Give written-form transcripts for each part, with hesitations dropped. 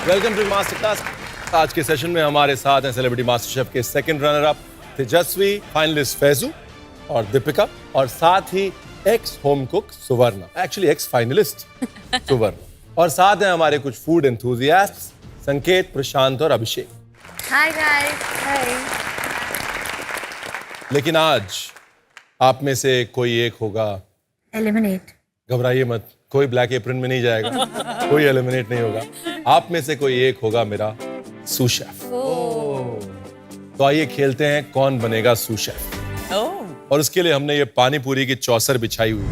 Welcome to master class. आज के session में हमारे साथ हैं सेलिब्रिटी मास्टर शेफ के सेकंड रनर अप तेजस्वी, फाइनलिस्ट फैजू और दीपिका, और साथ ही एक्स होम कुक सुवर्णा, एक्चुअली एक्स फाइनलिस्ट सुवर्णा, और साथ हैं हमारे कुछ फूड एंथुसियास्ट्स संकेत, प्रशांत और अभिषेक। Hi guys. हाय। लेकिन आज आप में से कोई एक होगा एलिमिनेट। घबराइए मत, कोई ब्लैक एप्रन में नहीं जाएगा, कोई एलिमिनेट नहीं होगा। आप में से कोई एक होगा मेरा सूश शेफ। तो आइए खेलते हैं कौन बनेगा सूश शेफ। और उसके लिए हमने ये पानी पूरी की चौसर बिछाई हुई है।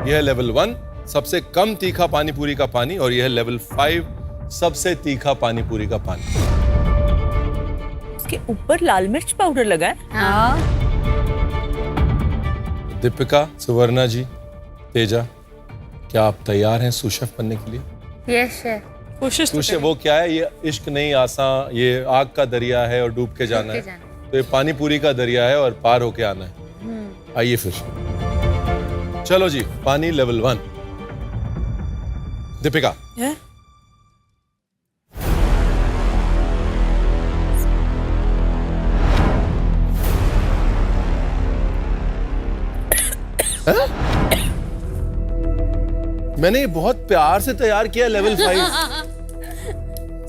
यह है लेवल 1 सबसे कम तीखा पानी पूरी का पानी, और यह है लेवल 5 सबसे तीखा पानी पूरी का पानी। इसके ऊपर लाल मिर्च पाउडर लगा है। हाँ। दीपिका, सुवर्णा जी, तेजा, क्या आप तैयार हैं सूश शेफ बनने के लिए? Yes chef. कोशिश तो सूश शेफ वो क्या है? ये इश्क नहीं आसान, ये आग का दरिया है और डूब के जाना है। तो ये पानी पूरी का दरिया है और पार होके आना है। आइए फिर चलो जी, पानी लेवल 1। दीपिका, है? मैंने ये बहुत प्यार से तैयार किया लेवल 5।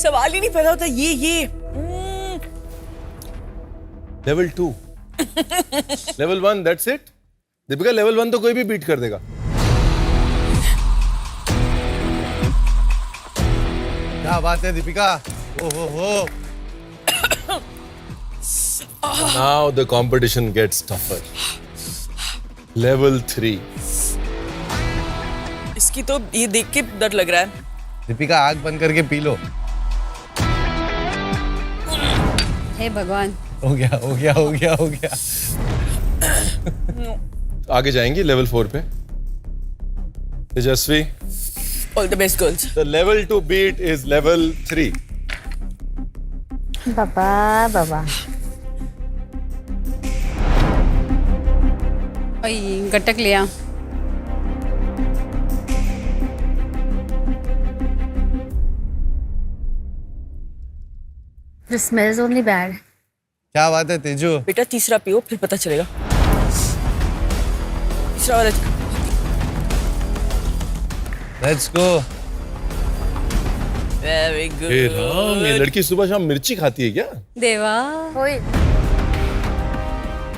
सवाल ही नहीं पैदा होता। ये level 2 level 1 that's it. Deepika, level 1 तो कोई भी बीट कर देगा। क्या बात है दीपिका, ओहो। Now the competition gets tougher. Level 3. इसकी तो ये देख के डर लग रहा है। दीपिका, आग बंद करके पी लो। हे भगवान। हो गया। आगे जाएंगी लेवल 4 पे। Tejaswi, all the best girls. the level to beat is level 3. बाबा। गटक लिया। The smells only bad. क्या बात है तेजू, बेटा तीसरा पियो फिर पता चलेगा। तीसरा वाला। Let's go. वेरी हे राम, ये गुड। लड़की सुबह शाम मिर्ची खाती है क्या? देवा। होय।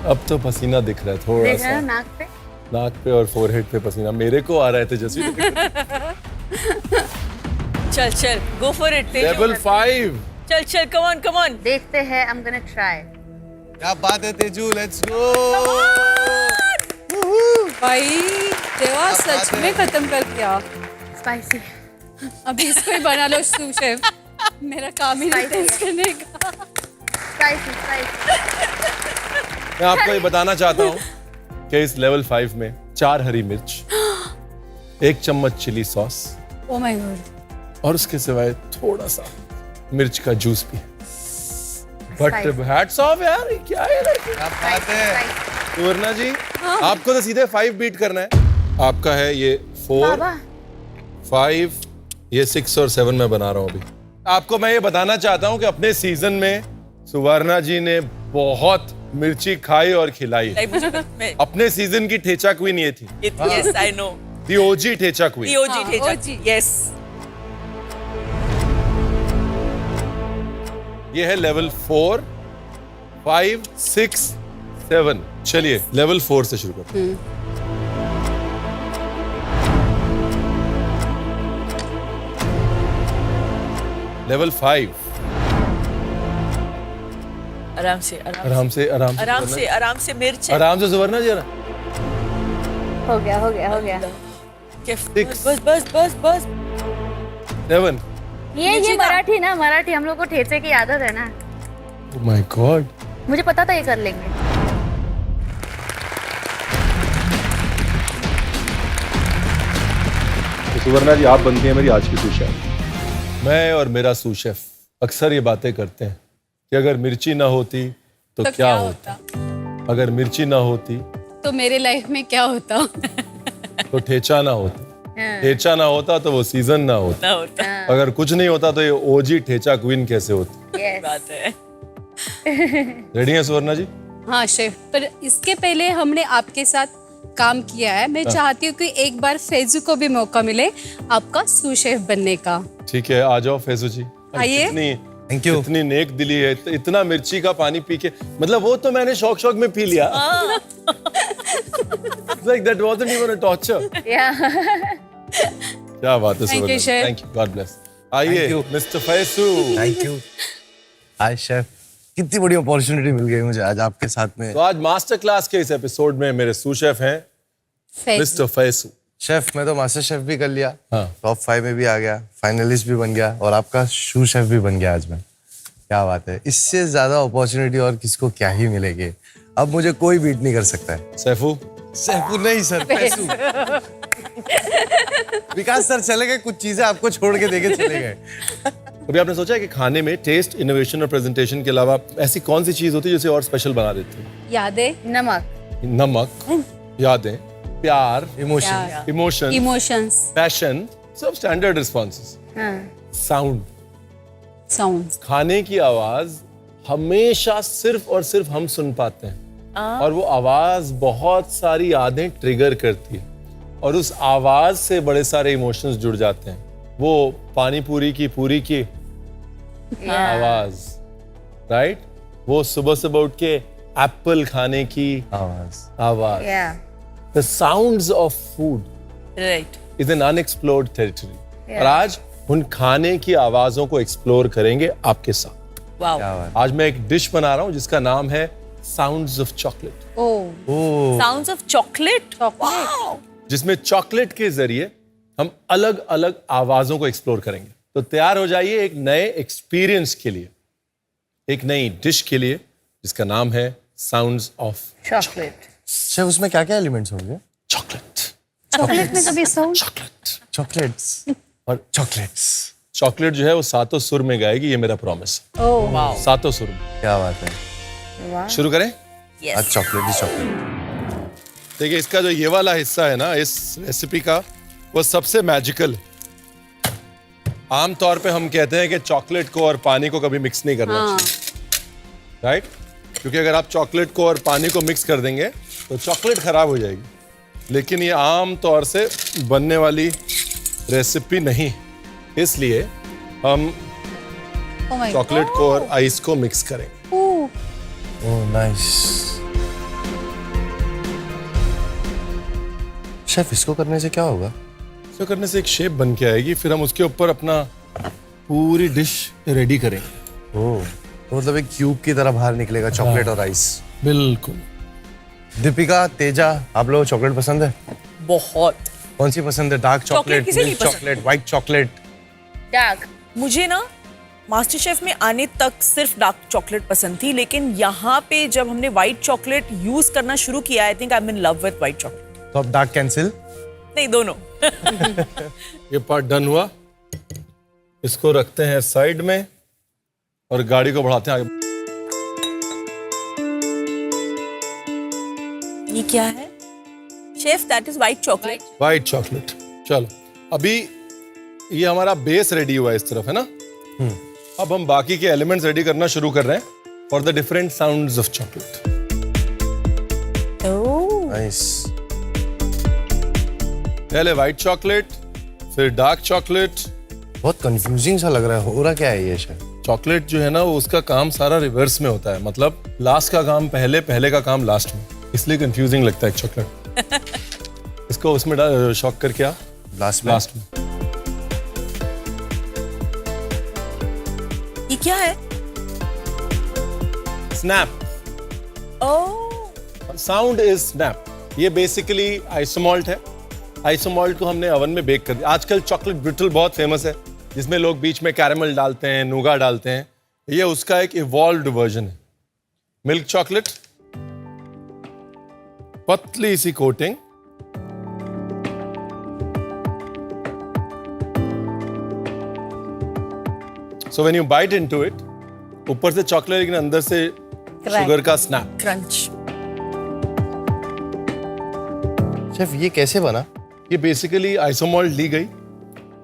अब तो पसीना दिख रहा है थोड़ा देख रहे सा, हो नाक पे? नाक पे और फोरहेड पे पसीना मेरे को आ रहा है। तेजस्वी, चल गो फॉर इट। लेवल 5। चल कम ऑन। देखते हैं। I'm gonna try. क्या बात है तेजू, लेट्स गो। भाई देवा सच में खत्म कर दिया। Spicy. अभी इसको ही बना लो सूश शेफ। मेरा काम ही नहीं Spicy है। टेस्ट करने का। Spicy. मैं आपको ये बताना चाहता हूँ कि इस लेवल 5 में 4 हरी मिर्च, 1 चम्मच chilli sauce, oh my god. और उसके सिवाय थोड़ा सा मिर्च का जूस भी है। बट हैट्स ऑफ यार, ये क्या है लड़की? क्या बात है। सुवर्णा जी, आपको तो सीधे 5 बीट करना है। आपका है ये 4, बाबा। 5, ये 6 और 7 में बना रहा हूँ अभी। आपको मैं ये बताना चाहता हूँ कि अपने सीजन में सुवर्णा जी ने बहुत मिर्ची खाई और खिलाई। अपने सीजन की ठेचा क्वीन ये थी। Yes I know. The OG thecha queen. OG। Yes. ये है लेवल 4, 5, 6, 7। चलिए लेवल 4 से शुरू करते हैं। लेवल 5। आराम से मिर्च है। आराम से सुवर्णा जी। हो गया। बस 7। ये मराठी ना, मराठी हम लोग को ठेचे की आदत है ना। ओह माय गॉड, मुझे पता था ये कर लेंगे। तो सुवर्णा जी, आप बनती हैं मेरी आज की सूश शेफ। मैं और मेरा सूश शेफ अक्सर ये बातें करते हैं कि अगर मिर्ची ना होती तो क्या होता, अगर मिर्ची ना होती तो मेरे लाइफ में क्या होता। तो ठेचा ना होता, ठेचा ना होता तो वो सीजन ना होता, अगर कुछ नहीं होता तो ये ओजी ठेचा क्वीन कैसे होती। बात है। रेडी है सुवर्णा जी? हाँ शेफ, पर इसके पहले हमने आपके साथ काम किया है। मैं चाहती हूँ कि एक बार फैजू को भी मौका मिले आपका सू शेफ बनने का। ठीक है, आ जाओ फैजू जी। आइए। Thank you. इतनी नेक दिली है, इतना मिर्ची का पानी पी के, मतलब वो तो मैंने शौक में पी लिया। Like that wasn't even a torture. Yeah. क्या बात है Thank you, Suvarna. chef. Thank you, God bless. आइए Thank you. Mister Faisu. Thank you. Hi chef, कितनी बड़ी अपॉर्चुनिटी मिल गई मुझे आज आपके साथ में। तो आज मास्टर क्लास के इस एपिसोड में मेरे सू शेफ हैं फैजू। मिस्टर फैसू। शेफ मैं तो मास्टर शेफ भी कर लिया, हाँ। टॉप 5 में भी आ गया, फाइनलिस्ट भी बन गया और आपका शू शेफ भी बन गया आज मैं। क्या बात है, इससे ज्यादा अपॉर्चुनिटी और किसको क्या ही मिलेगी। अब मुझे कोई बीट नहीं कर सकता है। सैफू, सैफू नहीं सर, फैसू। विकास सर चले गए, कुछ चीजें आपको छोड़ के देके चले गए। अभी आपने सोचा है कि खाने में टेस्ट, इनोवेशन और प्रेजेंटेशन के अलावा ऐसी कौन सी चीज होती है जिसे और स्पेशल बना देती है? यादें, नमक। नमक, यादें, प्यार, इमोशन, इमोशन, इमोशंस, पैशन, सब स्टैंडर्ड रिस्पॉन्सेस। हाँ। Sound, sounds. खाने की आवाज हमेशा सिर्फ और सिर्फ हम सुन पाते हैं, और वो आवाज बहुत सारी यादें ट्रिगर करती है, और उस आवाज से बड़े सारे इमोशंस जुड़ जाते हैं। वो पानी पूरी की आवाज, राइट? वो सुबह सुबह उठ के एप्पल खाने की आवाज। Yeah. The sounds of food right. is an unexplored territory. और आज उन खाने की आवाजों को एक्सप्लोर करेंगे आपके साथ। वाओ। आज मैं एक डिश बना रहा हूँ जिसका नाम है sounds of chocolate, oh, sounds of chocolate. जिसमें चॉकलेट के जरिए हम अलग अलग आवाजों को एक्सप्लोर करेंगे। तो तैयार हो जाइए एक नए एक्सपीरियंस के लिए, एक नई डिश के लिए जिसका नाम है साउंड्स ऑफ Chocolate. शेफ उसमें क्या क्या एलिमेंट्स होंगे? चॉकलेट। चॉकलेट में कभी साउंड? चॉकलेट चॉकलेट्स और चॉकलेट्स। चॉकलेट जो है वो सातों सुर में गाएगी, ये मेरा प्रॉमिस। ओह, सातों सुर में। क्या बात है। वाह। शुरू करें? आज चॉकलेट ही चॉकलेट। देखिए, इसका जो ये वाला हिस्सा है ना इस रेसिपी का, वो सबसे मैजिकल है। आमतौर पे हम कहते हैं कि चॉकलेट को और पानी को कभी मिक्स नहीं करना चाहिए, राइट? क्योंकि अगर आप चॉकलेट को और पानी को मिक्स कर देंगे तो चॉकलेट खराब हो जाएगी। लेकिन ये आम तौर से बनने वाली रेसिपी नहीं, इसलिए हम oh my चॉकलेट को और आइस को मिक्स करेंगे। God. Oh nice. शेफ इसको करने से क्या होगा? इसको करने से एक शेप बन के आएगी, फिर हम उसके ऊपर अपना पूरी डिश रेडी करेंगे। ओह, तो मतलब एक क्यूब की तरह बाहर निकलेगा चॉकलेट और आइस। बिल्कुल। दीपिका, तेजा, आप लोगों को चॉकलेट पसंद है? बहुत। कौन सी पसंद है? डार्क चॉकलेट, किसे नहीं मिल्क पसंद? Chocolate, white chocolate? Dark. मुझे ना मास्टर शेफ में आने तक सिर्फ डार्क चॉकलेट पसंद थी, लेकिन यहाँ पे जब हमने व्हाइट चॉकलेट यूज करना शुरू किया, I think I am in love with white chocolate. तो अब डार्क कैंसिल? नहीं, दोनों। ये पार्ट डन हुआ, इसको रखते हैं साइड में और गाड़ी को बढ़ाते हैं आगे। ये क्या है chef? That is white chocolate. White chocolate. चलो, अभी ये हमारा बेस रेडी हुआ है इस तरफ, है ना? अब हम बाकी के एलिमेंट्स रेडी करना शुरू कर रहे हैं for the different sounds of chocolate. Nice. पहले व्हाइट चॉकलेट, फिर डार्क चॉकलेट। बहुत कंफ्यूजिंग सा लग रहा है, हो रहा क्या है ये शेफ? चॉकलेट जो है ना वो उसका काम सारा रिवर्स में होता है, मतलब लास्ट का काम पहले, पहले का काम लास्ट में, इसलिए कंफ्यूजिंग लगता है चॉकलेट। इसको उसमें शॉक करके आ लास्ट में। लास्ट में। ये क्या है? Snap. Oh, sound is snap. ये बेसिकली आइसोमॉल्ट है। आइसोमॉल्ट को हमने ओवन में बेक कर दिया। आजकल चॉकलेट ब्रिटल बहुत फेमस है, जिसमें लोग बीच में कैरेमल डालते हैं, नूगा डालते हैं। ये उसका एक इवॉल्व्ड वर्जन है। मिल्क चॉकलेट, पतली सी coating, so when you bite into it, ऊपर से चॉकलेट लेकिन अंदर से शुगर का स्नैप। क्रंच। शेफ ये कैसे बना? ये बेसिकली आइसोमॉल्ट ली गई,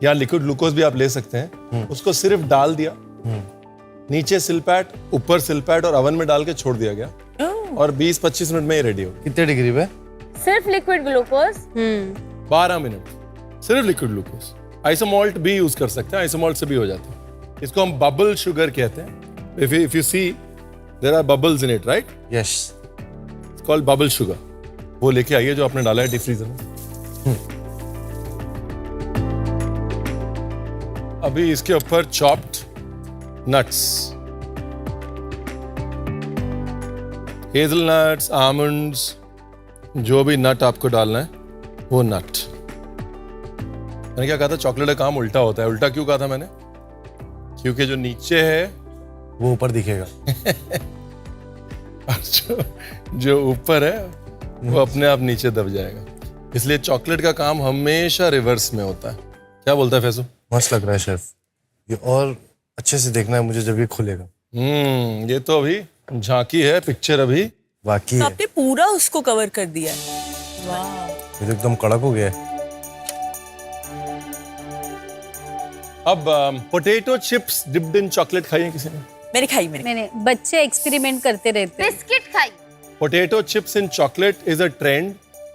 या लिक्विड ग्लूकोज भी आप ले सकते हैं, उसको सिर्फ डाल दिया, नीचे सिलपैट, ऊपर सिलपैट और अवन में डाल के छोड़ दिया गया और 20-25 मिनट में ये रेडी हो गया। कितने डिग्री पे? सिर्फ लिक्विड ग्लूकोज 12 मिनट सिर्फ लिक्विड ग्लूकोज। आइसोमॉल्ट भी यूज कर सकते हैं, आइसोमॉल्ट से भी हो जाता है। इसको हम बबल शुगर कहते हैं। If you see there are bubbles in it, right? Yes. It's called bubble sugar. वो लेके आइए जो आपने डाला है डीप फ्रीजर में। अभी इसके ऊपर चॉप्ड नट्स, हेजलनट्स, आमंड्स, जो भी नट आपको डालना है वो नट। मैंने क्या कहा था, चॉकलेट का काम उल्टा होता है। उल्टा क्यों कहा था मैंने? क्योंकि जो नीचे है वो ऊपर दिखेगा। और जो ऊपर है वो अपने आप नीचे दब जाएगा। इसलिए चॉकलेट का काम हमेशा रिवर्स में होता है। क्या बोलता है फैसू? मस्त लग रहा है शेफ। ये और अच्छे से देखना है मुझे जब ये खुलेगा। ये तो अभी झांकी है, पिक्चर अभी। वाकई तो है। आपने पूरा उसको कवर कर दिया है। वाह। ये तो एकदम कड़क हो गया है। अब potato chips dipped in chocolate खाइए किसी ने? मैंने मैंने बच्चे एक्सपेरिमेंट करते रहते हैं। बिस्किट खाई। Potato chips in chocolate is a trend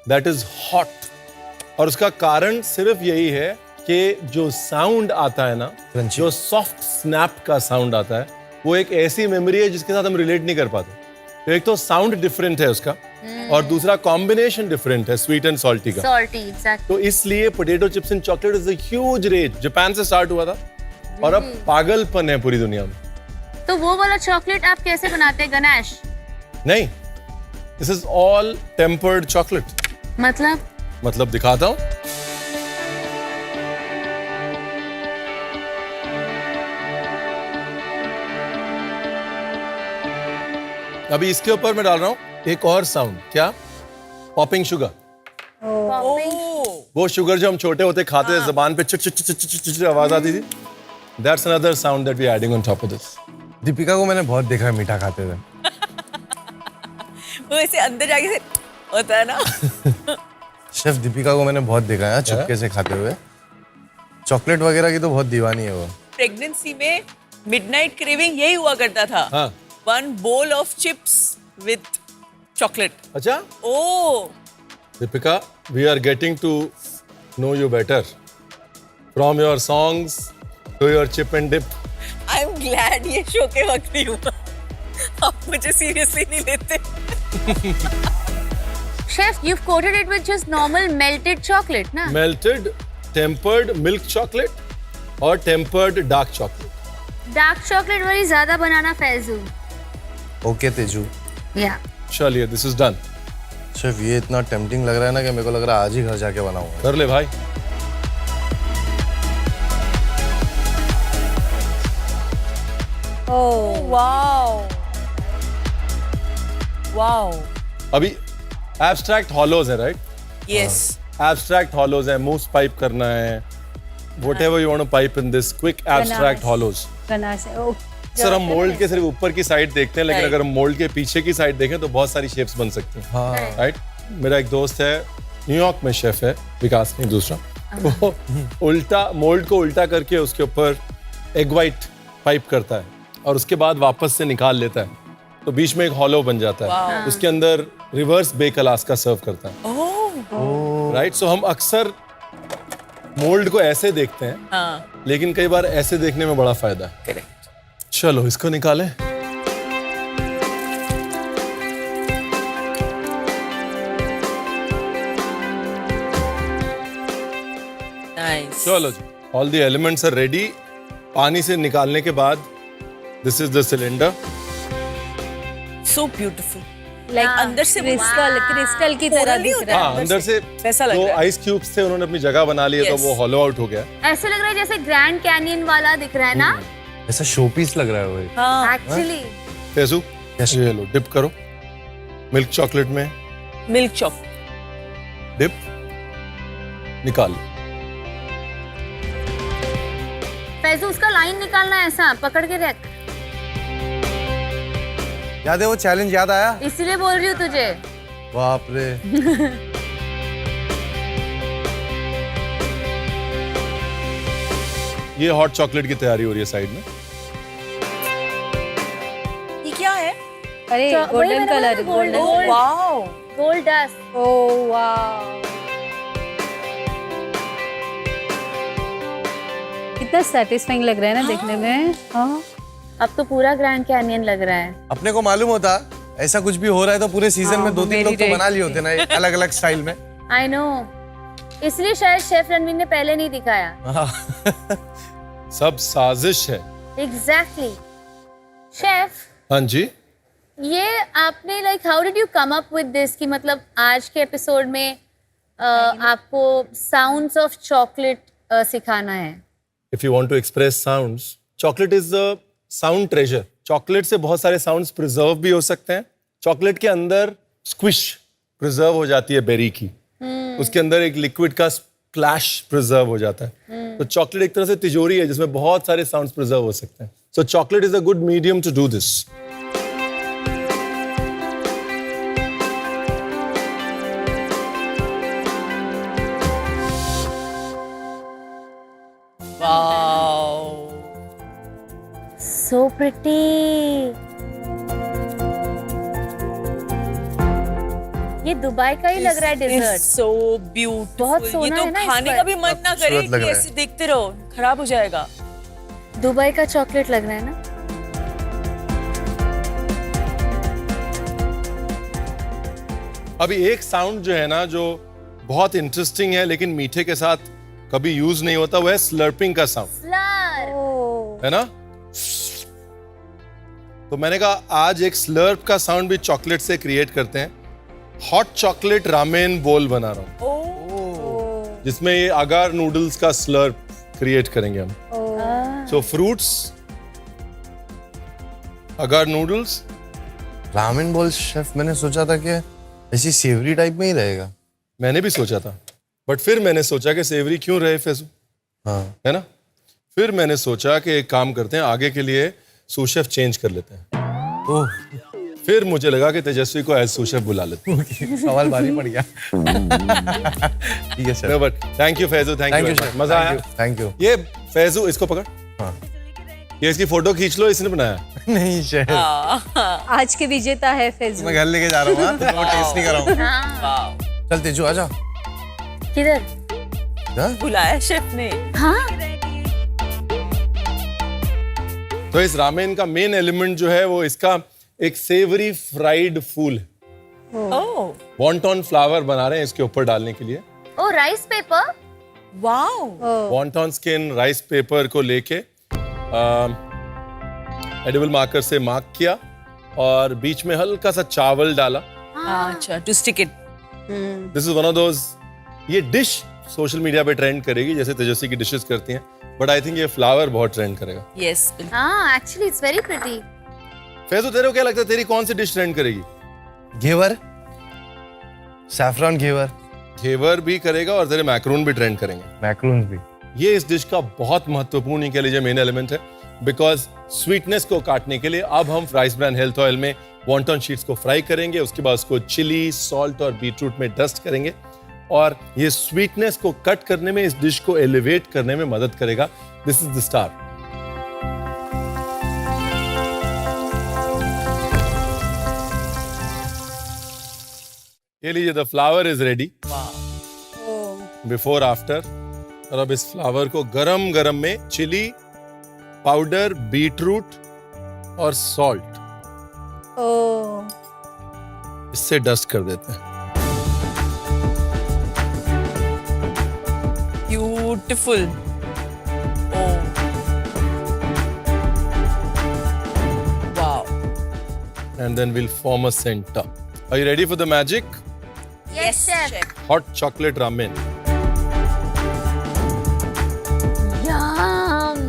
that is hot. और उसका कारण सिर्फ यही है कि जो साउंड आता है ना, Crunchy. जो सॉफ्ट स्नैप का साउंड आता है, वो एक ऐसी मेमोरी है जिसके साथ हम रिलेट नहीं कर पाते। तो एक तो साउंड डिफरेंट है उसका, और दूसरा कॉम्बिनेशन डिफरेंट है स्वीट एंड सॉल्टी का। Salty, exact. तो इसलिए potato chips in chocolate is a huge rage. Japan से स्टार्ट हुआ था और अब पागलपन है पूरी दुनिया में। तो वो वाला चॉकलेट आप कैसे बनाते हैं गणेश? नहीं, this is all tempered chocolate. मतलब दिखाता हूं। अभी इसके ऊपर मैं डाल रहा हूं एक और साउंड। क्या? Popping sugar. वो शुगर जो हम छोटे होते खाते थे, जबान पे चिट चिट चिट चिट चिट आवाज आती थी। That's another sound that we are adding on top of this. Deepika को मैंने बहुत देखा है मीठा खाते हुए। वो ऐसे अंदर जाके से होता है ना। शेफ दीपिका को मैंने बहुत देखा है चुपके से खाते हुए। चॉकलेट वगैरह की तो बहुत दीवानी है वो। प्रेगनेंसी में मिडनाइट क्रेविंग यही हुआ करता था। हाँ। 1 bowl of chips with chocolate. अच्छा Oh, Deepika, we are getting to know you better from your songs to your chip and dip. I'm glad ये शो के वक्त नहीं हुआ। आप मुझे सीरियसली नहीं लेते। Chef, you've coated it with just normal melted chocolate, ना? मेल्टेड टेम्पर्ड मिल्क चॉकलेट और tempered dark chocolate. Dark chocolate वाली ज्यादा बनाना फैजू। ओके तेजू। या चलिए, दिस इज डन। शेफ ये इतना टेम्पटिंग लग रहा है ना कि मेरे को लग रहा है आज ही घर जाके बनाऊंगा। कर ले भाई। Wow wow. अभी एब्स्ट्रैक्ट हॉलोज है, राइट? यस। एब्स्ट्रैक्ट हॉलोज है, मूव्स पाइप करना है, whatever you want to pipe in this quick abstract hollows. Sir, हम मोल्ड के सिर्फ ऊपर की साइड देखते हैं, लेकिन Right. अगर हम मोल्ड के पीछे की साइड देखें तो बहुत सारी शेप्स बन सकती हैं। हाँ। राइट? मेरा एक दोस्त है, न्यूयॉर्क में शेफ है, विकास नहीं दूसरा। वो उल्टा मोल्ड को उल्टा करके उसके ऊपर एग वाइट पाइप करता है और उसके बाद वापस से निकाल लेता है, तो बीच में एक हॉलो बन जाता है। उसके अंदर रिवर्स बेक अलास्का सर्व करता है। राइट? सो हम अक्सर मोल्ड को ऐसे देखते हैं, हाँ। लेकिन कई बार ऐसे देखने में बड़ा फायदा है। करेक्ट। चलो इसको निकालें। नाइस। चलो जी, all the elements are ready. पानी से निकालने के बाद this is the cylinder. So beautiful. Like अंदर से क्रिस्टल की तरह Coral नहीं दिख होता रहा है। हाँ, अंदर से वैसा लग दो रहा है। आइस क्यूब्स थे, उन्होंने अपनी जगह बना ली है, तो Yes. वो हॉलो आउट हो गया। ऐसे लग रहा है जैसे ग्रैंड कैनियन वाला दिख रहा है ना? ऐसा शो पीस लग रहा है वो। हाँ। Actually Faizu, Yes. ये लो, डिप करो मिल्क चॉकलेट में, मिल्क चॉक। डिप, निकाल लो। फैजू, उसका लाइन निकालना है, ऐसा पकड़ के रख। याद है वो चैलेंज याद आया? इसीलिए बोल रही हूँ तुझे। बाप रे। ये हॉट चॉकलेट की तैयारी हो रही है साइड में। ये क्या है? अरे तो वही गोल्डन मैंने बोला कलर, ना, gold golden. Gold wow, gold dust. Oh वाह, कितना सेटिस्फाइंग लग रहा है ना देखने में। हाँ, अब तो पूरा ग्रैंड कैनियन लग रहा है। अपने को मालूम होता ऐसा कुछ भी हो रहा है तो पूरे सीजन में 2-3 लोग तो very बना लिए होते ना अलग अलग स्टाइल में। आई नो, इसलिए शायद शेफ रणवीर ने पहले नहीं दिखाया। सब साजिश है। एग्जैक्टली। शेफ, हाँ जी। ये आपने like how did you come up with this कि मतलब आज के एपिसोड में आपको साउंड्स ऑफ चॉकलेट सिखाना है। If you want to express sounds, chocolate is the sound treasure. Chocolate से बहुत सारे साउंड्स प्रिजर्व भी हो सकते हैं। चॉकलेट के अंदर स्क्विश प्रिजर्व हो जाती है बेरी की, उसके अंदर एक लिक्विड का स्प्लैश प्रिजर्व हो जाता है। तो चॉकलेट एक तरह से तिजोरी है जिसमें बहुत सारे साउंड्स प्रिजर्व हो सकते हैं। So chocolate is a good medium to do this. Wow, so pretty. ये दुबई का ही लग रहा है डेजर्ट। So beautiful. बहुत ये सोना तो है ना इस खाने पर। का भी मन ना करे खूबसूरत लग कि रहा है। ऐसे देखते रहो, खराब हो जाएगा। दुबई का चॉकलेट लग रहा है ना। अभी एक साउंड जो है ना जो बहुत इंटरेस्टिंग है लेकिन मीठे के साथ कभी यूज नहीं होता, वो है स्लर्पिंग का साउंड, स्लर। है ना। तो मैंने कहा आज एक स्लर्प का साउंड भी चॉकलेट से क्रिएट करते हैं। हॉट चॉकलेट रामेन बोल बना रहा हूँ जिसमें ये अगार नूडल्स का स्लर्प क्रिएट करेंगे हम। सो फ्रूट्स, अगार नूडल्स। रामेन बोल शेफ, मैंने सोचा था कि ऐसी सेवरी टाइप में ही रहेगा। मैंने भी सोचा था, बट फिर मैंने सोचा कि सेवरी क्यों रहे फैजू, हाँ है ना। फिर मैंने सोचा कि एक काम करते हैं, आगे के लिए सूश शेफ चेंज कर लेते हैं। ओह फिर मुझे लगा कि तेजस्वी को एज सूश शेफ बुला लेते हैं। सवाल भारी पड़ गया। ठीक है sir, but thank you Faizu, thank thank you you sir, मजा आया। Thank you. ये फैजू इसको पकड़, हाँ ये इसकी फोटो खींच लो, इसने बनाया। नहीं शेफ, आज के विजेता है फैजू। मैं घर लेके जा रहा हूँ, तो वो टेस्ट नहीं कर रहा हूँ। हाँ। चल तेजू आजा। किधर? हाँ? बुलाया शेफ ने। हाँ। तो इस रामेन का मेन एलिमेंट जो है वो इसका एक सेवरी फ्राइड फूल है। ओह वॉन्टॉन फ्लावर बना रहे हैं इसके ऊपर डालने के लिए। Oh rice paper. Wow, wonton skin rice paper को लेके एडिबल मार्कर से मार्क किया और बीच में हल्का सा चावल डाला। अच्छा, to stick it. This is one of those, ये डिश सोशल मीडिया पे ट्रेंड करेगी जैसे तेजस्वी की डिशेस करती हैं, बट आई थिंक ये फ्लावर बहुत ट्रेंड करेगा। यस, हाँ, actually it's very pretty. Faizu तेरे को क्या लगता है तेरी कौन सी डिश ट्रेंड करेगी? घेवर, सैफरन घेवर, घेवर भी करेगा और तेरे मैक्रोन भी ट्रेंड करेंगे। मैक्रोन्स भी। ये इस डिश का बहुत महत्वपूर्ण ही कह लीजिए मेन एलिमेंट है, बिकॉज स्वीटनेस को काटने के लिए अब हम राइस ब्रान हेल्थ ऑयल में वॉन्टॉन शीट्स को फ्राई करेंगे, उसके बाद उसको चिली, सॉल्ट और बीटरूट में डस्ट करेंगे और ये स्वीटनेस को कट करने में, इस डिश को एलिवेट करने में मदद करेगा। This is the star. ये लीजिए, the flower is ready, before after. और अब इस फ्लावर को गरम गरम में चिली पाउडर, बीटरूट और सॉल्ट इससे डस्ट कर देते हैं। Beautiful. Wow, And then we'll form a center. Are you ready for the magic? Yes, chef. Hot chocolate ramen. Yum.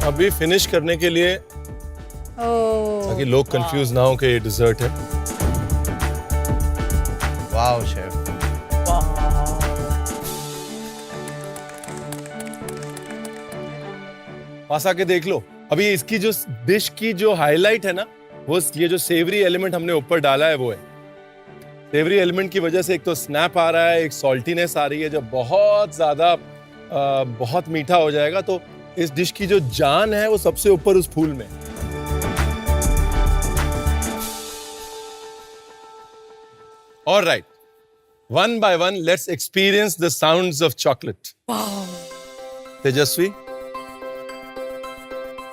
अभी फिनिश करने के लिए, ओह, ताकि लोग कंफ्यूज ना हो कि ये डिजर्ट है, वाओ शेफ, पास आके देख लो। अभी इसकी जो डिश की जो हाईलाइट है ना, वो ये जो सेवरी एलिमेंट हमने ऊपर डाला है वो है। सेवरी एलिमेंट की वजह से एक तो स्नैप आ रहा है, एक सॉल्टीनेस आ रही है। जब बहुत ज्यादा बहुत मीठा हो जाएगा तो इस डिश की जो जान है वो सबसे ऊपर उस फूल में। All right, one by one, let's experience the sounds of chocolate. Tejashwi,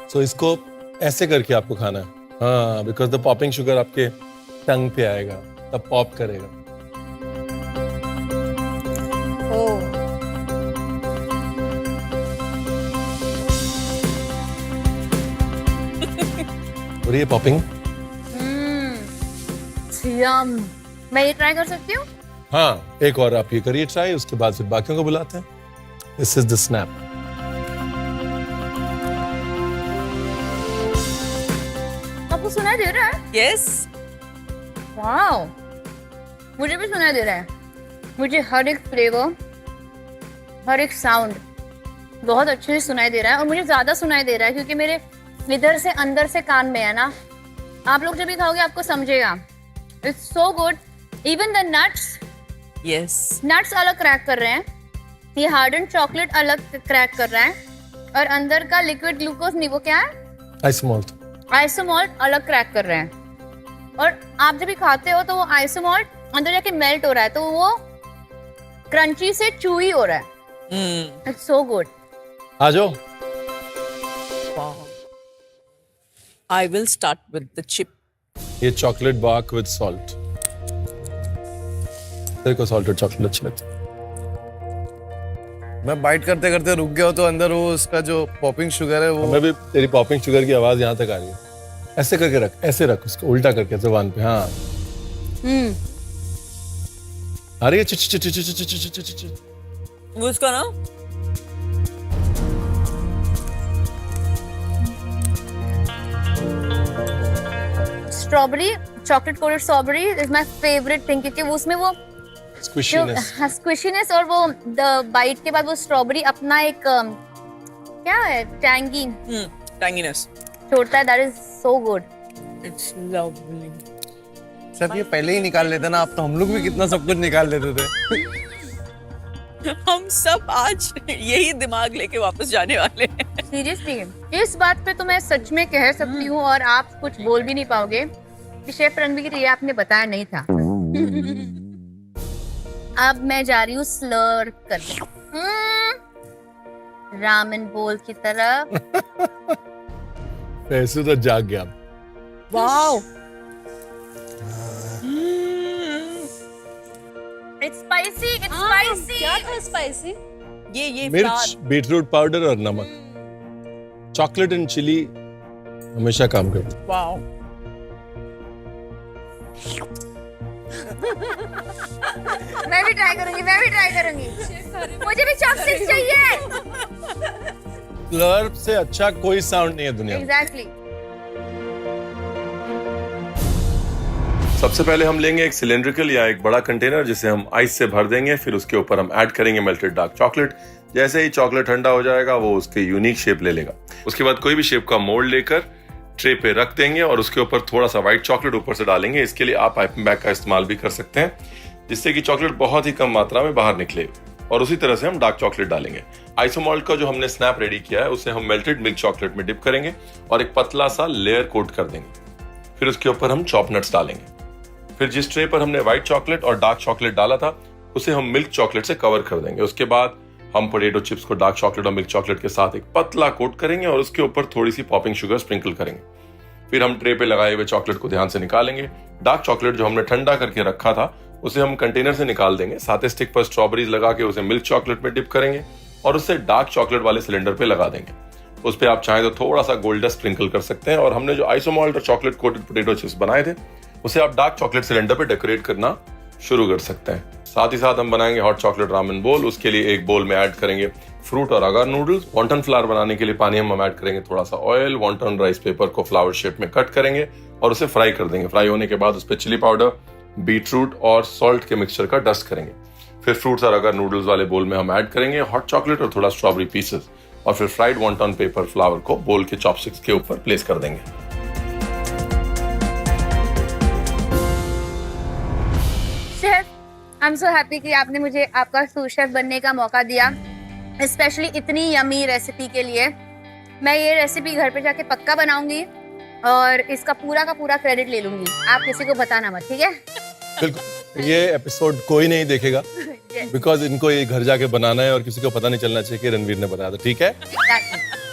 so इसको ऐसे करके आपको खाना है। हाँ, because the popping sugar आपके टंग पे आएगा, तब पॉप करेगा। और ये पॉपिंग? यम। मैं ये ट्राई कर सकती हूँ? हाँ, एक और आप ये करिए ट्राई, उसके बाद फिर बाकियों को बुलाते हैं। This is the snap. आपको सुनाई दे रहा है? यस वाओ, मुझे भी सुनाई दे रहा है। मुझे हर एक फ्लेवर, हर एक साउंड बहुत अच्छे से सुनाई दे रहा है, और मुझे ज्यादा सुनाई दे रहा है क्योंकि मेरे इधर से अंदर से कान में है ना। आप लोग जब भी खाओगे आपको समझेगा। It's so good. Even the nuts, yes nuts अलग क्रैक कर रहे हैं, ये हार्डन चॉकलेट अलग क्रैक कर रहा है, और अंदर का लिक्विड ग्लूकोज नहीं, वो क्या है, आइसमोल्ट, आइसोमॉल्ट अलग क्रैक कर रहे हैं। और आप जब भी खाते हो तो वो आइसोमॉल्ट अंदर जाके मेल्ट हो रहा है, तो वो क्रंची से चूई हो रहा है। It's so good. आ जाओ। I will start with the chip. ये चॉकलेट बार्क विद सॉल्ट। तेरे को सॉल्टेड चॉकलेट अच्छी लगती है? मैं बाइट करते करते रुक गया हूं तो अंदर वो उसका जो पॉपिंग शुगर है वो हमें भी तेरी पॉपिंग शुगर की आवाज यहाँ तक आ रही है। ऐसे करके रख, ऐसे रख उसको, उल्टा करके जुबान पे। हाँ, आ रही है। चिच चिच चिच चिच चिच चिच चिच। वो उसका ना strawberry, chocolate coated strawberry is my favourite thing, क्योंकि वो उसमें वो स्क्विशीनेस, स्क्विशीनेस, और वो द बाइट के बाद वो स्ट्रॉबेरी अपना एक क्या है, टैंगीनेस छोड़ता है। That is so good. It's lovely. सब ये पहले ही निकाल लेते ना, आप तो हम लोग भी कितना सब कुछ निकाल लेते थे। हम सब आज यही दिमाग लेके वापस जाने वाले हैं। सीरियसली, इस बात पे तो मैं सच में कह सकती हूँ, और आप कुछ बोल भी नहीं पाओगे कि शेफ रणवीर ये आपने बताया नहीं था। अब मैं जा रही हूँ स्लर करने रामेन बोल की तरफ। ऐसे तो जाग गया। Wow, it's spicy, it's spicy. क्या था स्पाइसी? ये मिर्च, बीटरूट पाउडर और नमक। चॉकलेट एंड चिली हमेशा काम करती है। वाओ, मैं भी ट्राई करूंगी, मैं भी ट्राई करूंगी। मुझे भी चॉपस्टिक्स चाहिए। स्लर्प से अच्छा कोई साउंड नहीं है दुनिया में। एग्जैक्टली। सबसे पहले हम लेंगे एक सिलेंड्रिकल या एक बड़ा कंटेनर, जिसे हम आइस से भर देंगे। फिर उसके ऊपर हम ऐड करेंगे मेल्टेड डार्क चॉकलेट। जैसे ही चॉकलेट ठंडा हो जाएगा वो उसके यूनिक शेप ले लेगा। उसके बाद कोई भी शेप का मोल्ड लेकर ट्रे पे रख देंगे और उसके ऊपर थोड़ा सा व्हाइट चॉकलेट ऊपर से डालेंगे। इसके लिए आप पाइपिंग बैग का इस्तेमाल भी कर सकते हैं, जिससे कि चॉकलेट बहुत ही कम मात्रा में बाहर निकले। और उसी तरह से हम डार्क चॉकलेट डालेंगे। आइसोमॉल्ट का जो हमने स्नैप रेडी किया है उसे हम मेल्टेड मिल्क चॉकलेट में डिप करेंगे और एक पतला सा लेयर कोट कर देंगे। फिर उसके ऊपर हम चॉप नट्स डालेंगे। फिर जिस ट्रे पर हमने व्हाइट चॉकलेट और डार्क चॉकलेट डाला था उसे हम मिल्क चॉकलेट से कवर कर देंगे। उसके बाद हम पोटैटो चिप्स को डार्क चॉकलेट और मिल्क चॉकलेट के साथ एक पतला कोट करेंगे और उसके ऊपर थोड़ी सी पॉपिंग शुगर स्प्रिंकल करेंगे। फिर हम ट्रे पे लगाए हुए चॉकलेट को ध्यान से निकालेंगे। डार्क चॉकलेट जो हमने ठंडा करके रखा था उसे हम कंटेनर से निकाल देंगे। साथ ही स्टिक पर स्ट्रॉबेरीज लगा के उसे मिल्क चॉकलेट में डिप करेंगे और उससे डार्क चॉकलेट वाले सिलेंडर पे लगा देंगे। उस पर आप चाहें तो थोड़ा सा गोल्ड डस्ट स्प्रिंकल कर सकते हैं। और हमने जो आइसोमॉल्ट और चॉकलेट कोटेड पोटैटो चिप्स बनाए थे उसे आप डार्क चॉकलेट सिलेंडर पे डेकोरेट करना शुरू कर सकते हैं। साथ ही साथ हम बनाएंगे हॉट चॉकलेट रामेन बोल। उसके लिए एक बोल में ऐड करेंगे फ्रूट और अगार नूडल्स। वॉन्टन फ्लावर बनाने के लिए पानी हम ऐड करेंगे थोड़ा सा ऑयल। वॉन्टन राइस पेपर को फ्लावर शेप में कट करेंगे और उसे फ्राई कर देंगे। फ्राई होने के बाद उस पर चिली पाउडर, बीटरूट और सॉल्ट के मिक्सचर का डस्ट करेंगे। फिर फ्रूट्स और अगार नूडल्स वाले बोल में हम ऐड करेंगे हॉट चॉकलेट और थोड़ा स्ट्रॉबेरी पीसेस और फिर फ्राइड वॉन्टन पेपर फ्लावर को बोल के चॉपस्टिक्स के ऊपर प्लेस कर देंगे। Chef, I am so happy कि आपने मुझे आपका सूस शेफ बनने का मौका दिया, स्पेशली इतनी यमी रेसिपी के लिए। मैं ये रेसिपी घर पे जाके पक्का बनाऊंगी और इसका पूरा का पूरा क्रेडिट ले लूंगी। आप किसी को बताना मत, ठीक है? बिल्कुल, ये एपिसोड कोई नहीं देखेगा बिकॉज इनको ये घर जाके बनाना है और किसी को पता नहीं चलना चाहिए कि रणवीर ने बनाया था, ठीक है?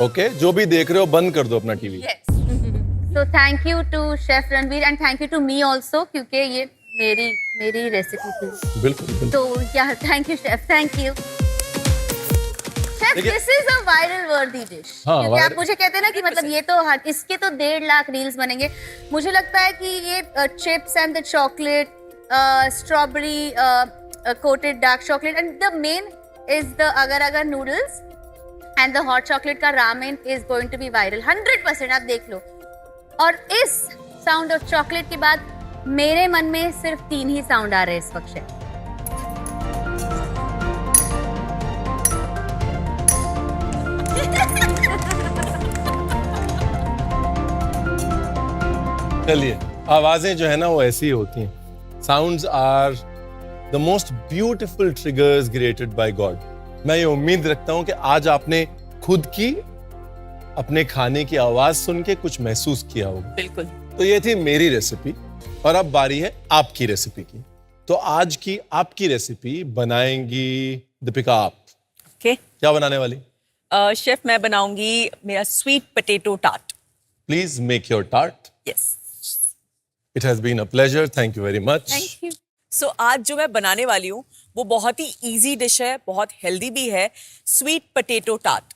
ओके, जो भी देख रहे हो बंद कर दो अपना TV. So thank you to Chef Ranveer and thank you to me also क्योंकि ये मेरी रेसिपी थी। बिल्कुल बिल्कुल। तो या thank you chef, thank you chef. देखिए- दिस इज अ वायरल वर्दी डिश। हाँ, क्योंकि आप viral- मुझे कहते हैं ना कि मतलब ये तो इसके तो 1.5 लाख रील्स बनेंगे। मुझे लगता है कि ये chips and the chocolate, strawberry coated dark chocolate and the main is the agar agar noodles and the hot chocolate का ramen is going to be viral 100%। आप देख लो। और इस साउंड ऑफ चॉकलेट के बाद मेरे मन में सिर्फ 3 ही साउंड आ रहे हैं इस वक्त से। चलिए, आवाजें जो है ना वो ऐसी ही होती हैं। Sounds are the most beautiful triggers created by God. मैं ये उम्मीद रखता हूं कि आज आपने खुद की अपने खाने की आवाज सुन के कुछ महसूस किया होगा। बिल्कुल। तो ये थी मेरी रेसिपी और अब बारी है आपकी रेसिपी की। तो आज की आपकी रेसिपी बनाएंगी दीपिका आप। ओके क्या बनाने वाली? शेफ, मैं बनाऊंगी मेरा sweet potato tart. Please make your tart. Yes. It has been a pleasure, thank you very much. Thank you. So आज जो मैं बनाने वाली हूँ वो बहुत ही इजी डिश है, बहुत हेल्दी भी है, स्वीट पोटैटो टार्ट।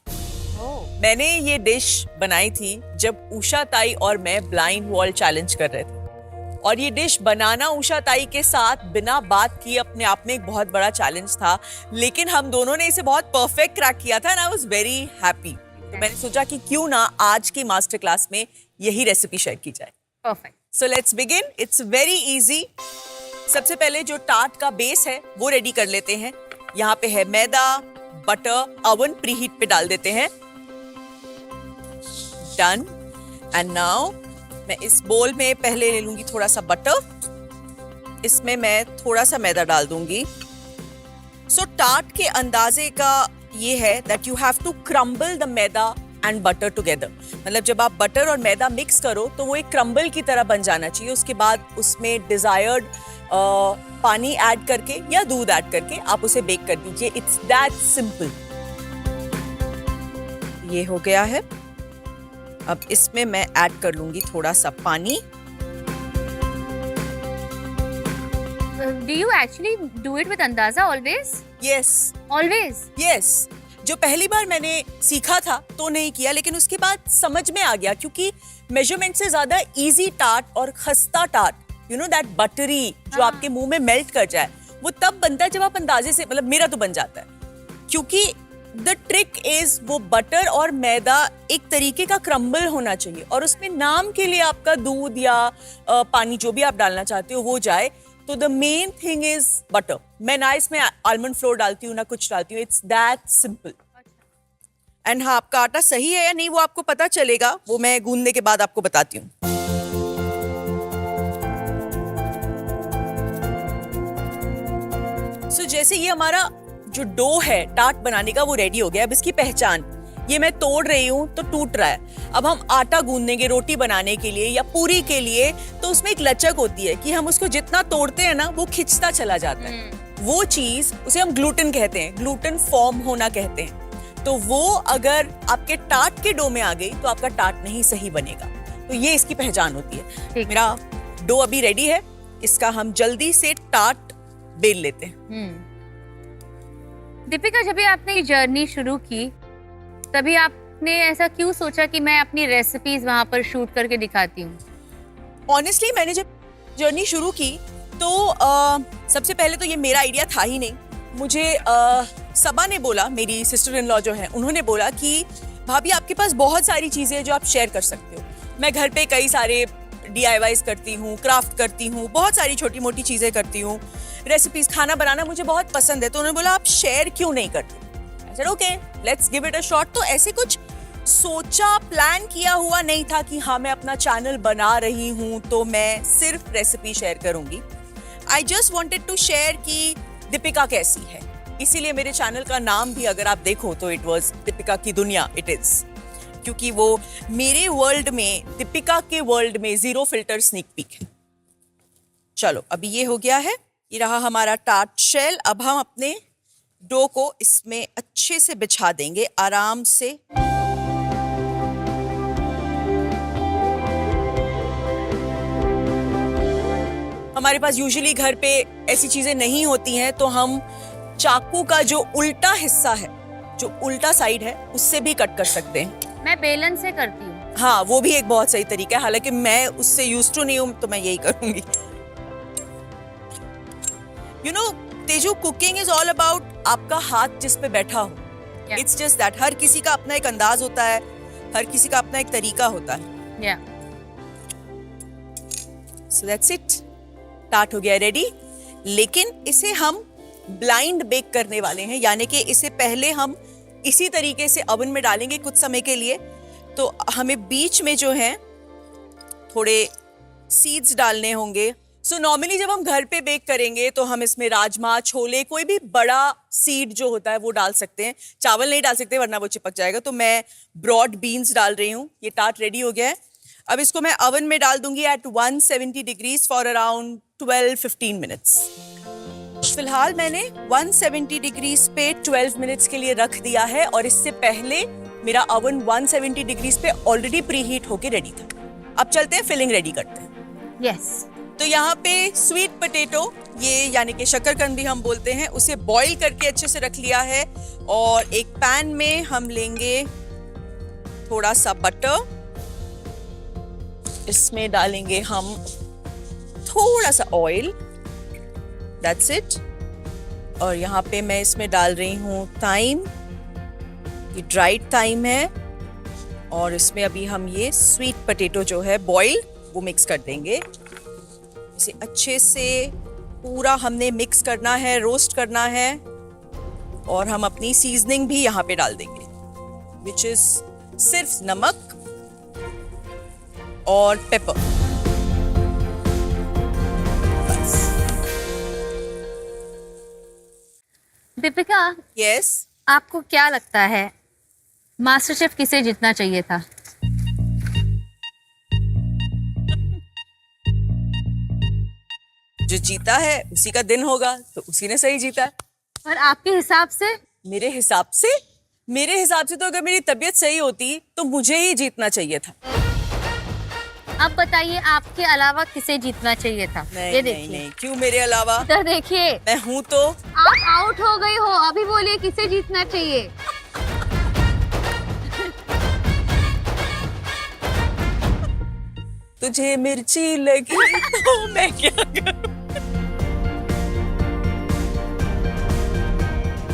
मैंने ये डिश बनाई थी जब उषा ताई और मैं ब्लाइंड वॉल चैलेंज कर रहे थे और ये डिश बनाना उषा ताई के साथ बिना बात किए अपने आप में एक बहुत बड़ा चैलेंज था, लेकिन हम दोनों ने इसे बहुत परफेक्ट क्रैक किया था and I was very happy. तो मैंने सोचा कि क्यों ना आज की मास्टर क्लास में यही रेसिपी शेयर की जाए। Perfect. So let's begin. It's very easy. सबसे पहले जो टार्ट का बेस है वो रेडी कर लेते हैं। यहाँ पे है मैदा, बटर, ओवन प्रीहीट पे डाल देते हैं। डन। एंड नाउ मैं इस बोल में पहले ले लूंगी थोड़ा सा बटर, इसमें मैं थोड़ा सा मैदा डाल दूंगी। सो टार्ट के अंदाजे का ये है that you have to crumble the maida and butter together. मतलब जब आप बटर और मैदा मिक्स करो तो वो एक क्रम्बल की तरह बन जाना चाहिए। उसके बाद उसमें डिजायर्ड पानी ऐड करके या दूध ऐड करके आप उसे बेक कर दीजिए। It's that simple. ये हो गया है। अब इसमें मैं ऐड कर लूंगी थोड़ा सा पानी। Do you actually do it with अंदाजा always? Yes Always? यस। जो पहली बार मैंने सीखा था तो नहीं किया, लेकिन उसके बाद समझ में आ गया क्योंकि मेजरमेंट से ज्यादा इजी टार्ट और खस्ता tart, you know that buttery जो आपके मुंह में मेल्ट कर जाए, वो तब बनता है जब आप अंदाजे से, मतलब मेरा तो बन जाता है क्योंकि द ट्रिक इज वो बटर और मैदा एक तरीके का क्रम्बल होना चाहिए और उसमें नाम के लिए आपका दूध या पानी जो भी आप डालना चाहते हो वो जाए। तो the main thing is butter. मैं ना इसमें आलमंड फ्लोर डालती हूँ ना कुछ डालती हूँ। It's that simple. एंड हाँ, आपका आटा सही है या नहीं वो आपको पता चलेगा, वो मैं गूंदने के बाद आपको बताती हूँ। सो जैसे ये हमारा जो डो है टार्ट बनाने का वो रेडी हो गया। अब इसकी पहचान, ये मैं तोड़ रही हूँ तो टूट रहा है। अब हम आटा गूंदेंगे रोटी बनाने के लिए या पूरी के लिए, तो उसमें एक लचक होती है कि हम उसको जितना तोड़ते हैं ना वो खिंचता चला जाता है। वो चीज उसे हम ग्लूटेन कहते हैं, ग्लूटेन फॉर्म होना कहते हैं। तो वो अगर आपके टार्ट के डो में आ गई तो आपका टार्ट नहीं सही बनेगा। तो ये इसकी पहचान होती है। मेरा डो अभी रेडी है, इसका हम जल्दी से टार्ट बेल लेते हैं। दीपिका, जब भी आपने ये जर्नी शुरू की तभी आपने ऐसा क्यों सोचा कि मैं अपनी रेसिपीज वहां पर शूट करके दिखाती हूँ? ऑनेस्टली मैंने जब जर्नी शुरू की तो सबसे पहले तो ये मेरा आइडिया था ही नहीं। मुझे सबा ने बोला, मेरी सिस्टर इन लॉ जो है, उन्होंने बोला कि भाभी आपके पास बहुत सारी चीजें हैं जो आप शेयर कर सकते हो। मैं घर पे कई सारे DIYs करती हूँ, क्राफ्ट करती हूँ, बहुत सारी छोटी मोटी चीजें करती हूँ, रेसिपीज, खाना बनाना मुझे बहुत पसंद है। तो उन्होंने बोला आप शेयर क्यों नहीं करते? I said, okay, let's give it a shot। तो ऐसे कुछ सोचा प्लान किया हुआ नहीं था कि हाँ मैं अपना चैनल बना रही हूँ तो मैं सिर्फ रेसिपी शेयर करूंगी। I just wanted to share कि दीपिका कैसी है, इसीलिए मेरे चैनल का नाम भी अगर आप देखो तो इट वॉज दीपिका की दुनिया, इट इज, क्योंकि वो मेरे वर्ल्ड में, दीपिका के वर्ल्ड में जीरो फिल्टर स्नीक पीक है। चलो अभी ये हो गया है, ये रहा हमारा टार्ट शेल। अब हम अपने डो को इसमें अच्छे से बिछा देंगे आराम से। हमारे पास यूजुअली घर पे ऐसी चीजें नहीं होती हैं, तो हम चाकू का जो उल्टा हिस्सा है, जो उल्टा साइड है, उससे भी कट कर सकते हैं। मैं बेलन से करती हूँ। हाँ, वो भी एक बहुत सही तरीका है, हालांकि मैं उससे यूज्ड टू नहीं हूं, तो मैं यही करूंगी। You know Teju, cooking is all about आपका हाथ जिस पे बैठा हो। इट्स जस्ट दैट, हर किसी का अपना एक अंदाज होता है, हर किसी का अपना एक तरीका होता है। सो दैट्स इट, टार्ट हो गया रेडी। लेकिन इसे हम ब्लाइंड बेक करने वाले हैं, यानी कि इसे पहले हम इसी तरीके से ओवन में डालेंगे कुछ समय के लिए। तो हमें बीच में जो है थोड़े सीड्स डालने होंगे। सो नॉर्मली जब हम घर पे बेक करेंगे तो हम इसमें राजमा, छोले, कोई भी बड़ा सीड जो होता है वो डाल सकते हैं। चावल नहीं डाल सकते वरना वो चिपक जाएगा। तो मैं ब्रॉड बीन्स डाल रही हूँ। ये टार्ट रेडी हो गया है। अब इसको मैं ओवन में डाल दूंगी at 170 degrees for around 12-15 minutes. फिलहाल मैंने 170 डिग्रीज पे 12 मिनट्स के लिए रख दिया है, और इससे पहले मेरा ओवन 170 डिग्रीज पे ऑलरेडी प्री हीट होके रेडी था। अब चलते हैं फिलिंग रेडी करते हैं। यस। तो यहाँ पे स्वीट पोटैटो, ये यानी कि शकरकंद भी हम बोलते हैं, उसे बॉईल करके अच्छे से रख लिया है। और एक पैन में हम लेंगे थोड़ा सा बटर, इसमें डालेंगे हम थोड़ा सा ऑयल, दैट्स इट। और यहाँ पे मैं इसमें डाल रही हूँ थाइम, ये ड्राइड थाइम है। और इसमें अभी हम ये स्वीट पोटैटो जो है बॉईल, वो मिक्स कर देंगे। इसे अच्छे से पूरा हमने मिक्स करना है, रोस्ट करना है। और हम अपनी सीजनिंग भी यहाँ पे डाल देंगे, विच इज सिर्फ नमक और पेपर। दीपिका, यस, आपको क्या लगता है मास्टर शेफ किसे जीतना चाहिए था? जो जीता है उसी का दिन होगा, तो उसी ने सही जीता है। और आपके हिसाब से? मेरे हिसाब से तो अगर मेरी तबीयत सही होती तो मुझे ही जीतना चाहिए था। अब बताइए आपके अलावा किसे जीतना चाहिए था? नहीं, ये नहीं, देखिए, नहीं, क्यों मेरे अलावा? इधर देखिए, मैं हूं तो। आप आउट हो गई हो। अभी बोलिए किसे जीतना चाहिए? तुझे मिर्ची लगी तो मैं क्या करूं?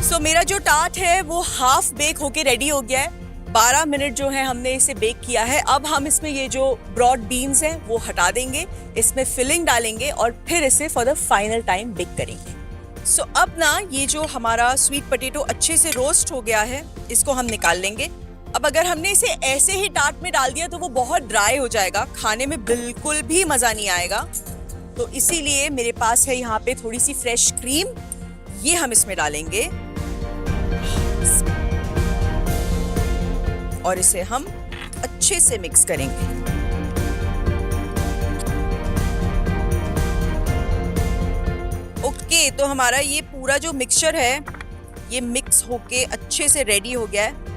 सो मेरा जो टार्ट है वो हाफ बेक होके रेडी हो गया है। 12 मिनट जो है हमने इसे बेक किया है। अब हम इसमें ये जो ब्रॉड बीन्स हैं वो हटा देंगे, इसमें फिलिंग डालेंगे और फिर इसे for the final time bake करेंगे। सो अब ना ये जो हमारा स्वीट पोटैटो अच्छे से रोस्ट हो गया है, इसको हम निकाल लेंगे। अब अगर हमने इसे ऐसे ही टार्ट में डाल दिया तो वो बहुत ड्राई हो जाएगा, खाने में बिल्कुल भी मजा नहीं आएगा। तो इसीलिए मेरे पास है यहाँ पे थोड़ी सी फ्रेश क्रीम, ये हम इसमें डालेंगे और इसे हम अच्छे से मिक्स करेंगे। ओके, तो हमारा ये पूरा जो मिक्सचर है ये मिक्स होके अच्छे से रेडी हो गया है।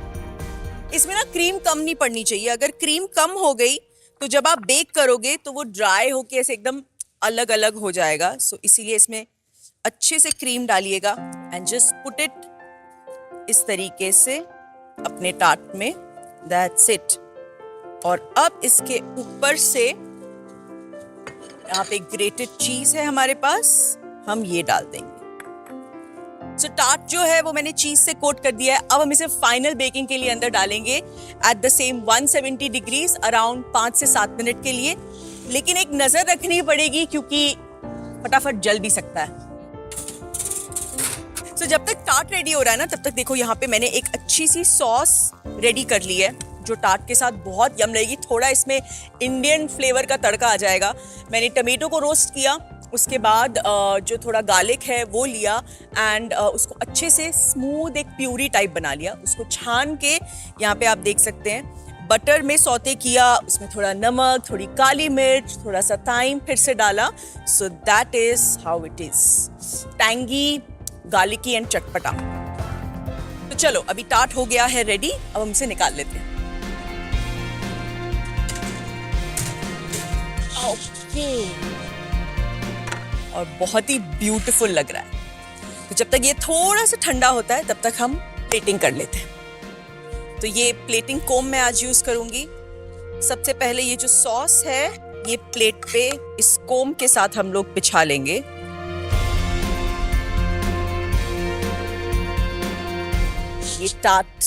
इसमें ना क्रीम कम नहीं पड़नी चाहिए। अगर क्रीम कम हो गई तो जब आप बेक करोगे तो वो ड्राई होके ऐसे एकदम अलग अलग हो जाएगा। सो इसीलिए इसमें अच्छे से क्रीम डालिएगा एंड जस्ट पुट इट इस तरीके से अपने टार्ट में, दैट्स इट। और अब इसके ऊपर से यहाँ पे ग्रेटेड चीज है हमारे पास, हम ये डाल देंगे। सो टार्ट जो है वो मैंने चीज से कोट कर दिया है। अब हम इसे फाइनल बेकिंग के लिए अंदर डालेंगे at the same 170 degrees around 5 से 7 मिनट के लिए। लेकिन एक नजर रखनी पड़ेगी क्योंकि फटाफट जल भी सकता है। सो जब तक टार्ट रेडी हो रहा है ना, तब तक देखो यहाँ पे मैंने एक अच्छी सी सॉस रेडी कर ली है जो टार्ट के साथ बहुत यम लगेगी। थोड़ा इसमें इंडियन फ्लेवर का तड़का आ जाएगा। मैंने टमेटो को रोस्ट किया उसके बाद जो थोड़ा गार्लिक है वो लिया एंड उसको अच्छे से स्मूथ एक प्यूरी टाइप बना लिया। उसको छान के यहाँ पे आप देख सकते हैं बटर में सौते किया, उसमें थोड़ा नमक, थोड़ी काली मिर्च, थोड़ा सा थाइम फिर से डाला। So that is how it is, tangy, garlicky and चटपटा। तो चलो अभी टार्ट हो गया है रेडी, अब हम इसे निकाल लेते हैं। और बहुत ही ब्यूटीफुल लग रहा है। तो जब तक ये थोड़ा सा ठंडा होता है तब तक हम प्लेटिंग कर लेते हैं। तो ये प्लेटिंग कोम मैं आज यूज करूंगी। सबसे पहले ये जो सॉस है ये प्लेट पे इस कोम के साथ हम लोग बिछा लेंगे। ये टार्ट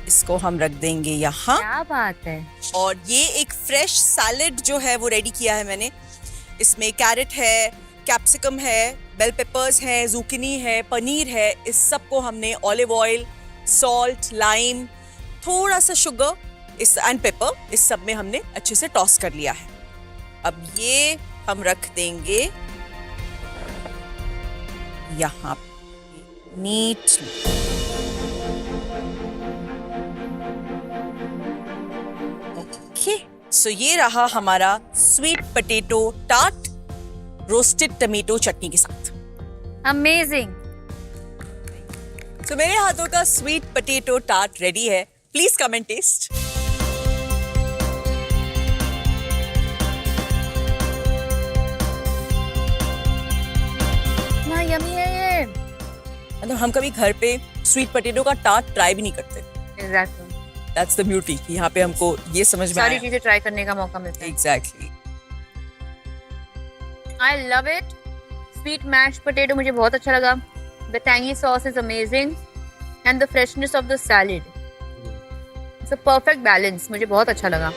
इसको हम रख देंगे यहाँ। क्या बात है। और ये एक फ्रेश सैलेड जो है वो रेडी किया है मैंने। इसमें कैरेट है, कैप्सिकम है, बेल पेपर्स है, जुकिनी है, पनीर है। इस सब को हमने ऑलिव ऑयल, सॉल्ट, लाइम, थोड़ा सा शुगर इस एंड पेपर, इस सब में हमने अच्छे से टॉस कर लिया है। अब ये हम रख देंगे यहाँ नीटली। ओके, सो ये रहा हमारा sweet potato tart roasted tomato chutney के साथ। अमेजिंग। तो मेरे हाथों का स्वीट पोटैटो टार्ट रेडी है। Please come and taste. ना यमी है ये। मतलब हम कभी घर पे स्वीट पोटैटो का टार्ट ट्राई भी नहीं करते। एग्जैक्टली। दैट्स द ब्यूटी कि यहाँ पे हमको ये समझ में सारी आया। चीजें ट्राई करने का मौका मिलता है। Exactly. I love it. Sweet mashed potato मुझे बहुत अच्छा लगा। The tangy sauce is amazing and the freshness of the salad, it's a perfect balance. मुझे बहुत अच्छा लगा।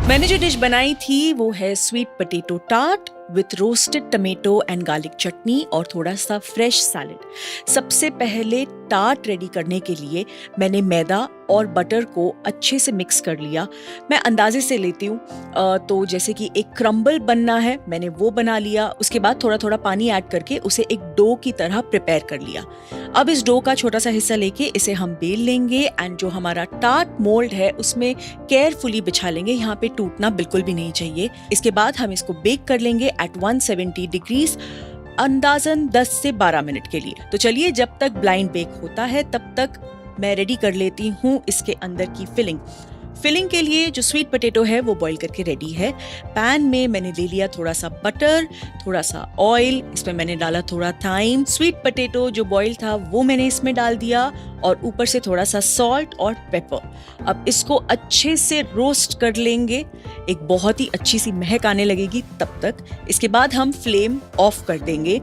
मैंने जो डिश बनाई थी वो है sweet potato tart with roasted tomato and garlic chutney और थोड़ा सा फ्रेश सैलेड। सबसे पहले टार्ट रेडी करने के लिए मैंने मैदा और बटर को अच्छे से मिक्स कर लिया। मैं अंदाजे से लेती हूँ, तो जैसे कि एक क्रम्बल बनना है मैंने वो बना लिया। उसके बाद थोड़ा थोड़ा पानी ऐड करके उसे एक डो की तरह प्रिपेयर कर लिया। अब इस डो का छोटा सा हिस्सा लेके इसे हम बेल लेंगे एंड जो हमारा टार्ट मोल्ड है उसमें केयरफुली बिछा लेंगे। यहाँ पे टूटना बिल्कुल भी नहीं चाहिए। इसके बाद हम इसको बेक कर लेंगे एट 170 डिग्रीज अंदाजन 10 से 12 मिनट के लिए। तो चलिए जब तक ब्लाइंड बेक होता है तब तक मैं रेडी कर लेती हूँ इसके अंदर की फिलिंग के लिए जो स्वीट पोटैटो है वो बॉईल करके रेडी है। पैन में मैंने ले लिया थोड़ा सा बटर, थोड़ा सा ऑयल, इसमें मैंने डाला थोड़ा थाइम। स्वीट पोटैटो जो बॉईल था वो मैंने इसमें डाल दिया और ऊपर से थोड़ा सा सॉल्ट और पेपर। अब इसको अच्छे से रोस्ट कर लेंगे, एक बहुत ही अच्छी सी महक आने लगेगी तब तक। इसके बाद हम फ्लेम ऑफ कर देंगे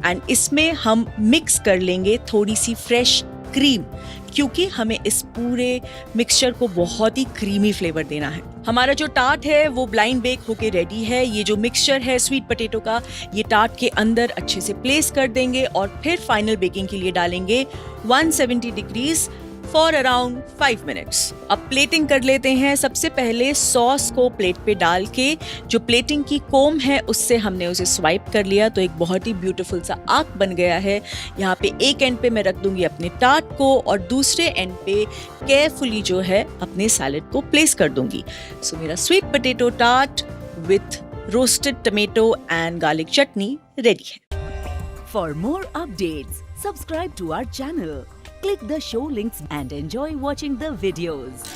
एंड इसमें हम मिक्स कर लेंगे थोड़ी सी फ्रेश क्रीम, क्योंकि हमें इस पूरे मिक्सचर को बहुत ही क्रीमी फ्लेवर देना है। हमारा जो टार्ट है वो ब्लाइंड बेक होके रेडी है। ये जो मिक्सचर है स्वीट पोटैटो का ये टार्ट के अंदर अच्छे से प्लेस कर देंगे और फिर फाइनल बेकिंग के लिए डालेंगे 170 डिग्रीज फॉर अराउंड 5 मिनट्स। अब प्लेटिंग कर लेते हैं। सबसे पहले सॉस को प्लेट पे डाल के जो प्लेटिंग की कोम है उससे हमने उसे स्वाइप कर लिया तो एक बहुत ही ब्यूटीफुल सा आर्क बन गया है। यहाँ पे एक एंड पे मैं रख दूंगी अपने टार्ट को और दूसरे एंड पे केयरफुली जो है अपने सैलेड को प्लेस कर दूंगी। सो मेरा sweet potato tart with roasted tomato and garlic chutney ready है। For more updates, subscribe to our channel, click the show links and enjoy watching the videos.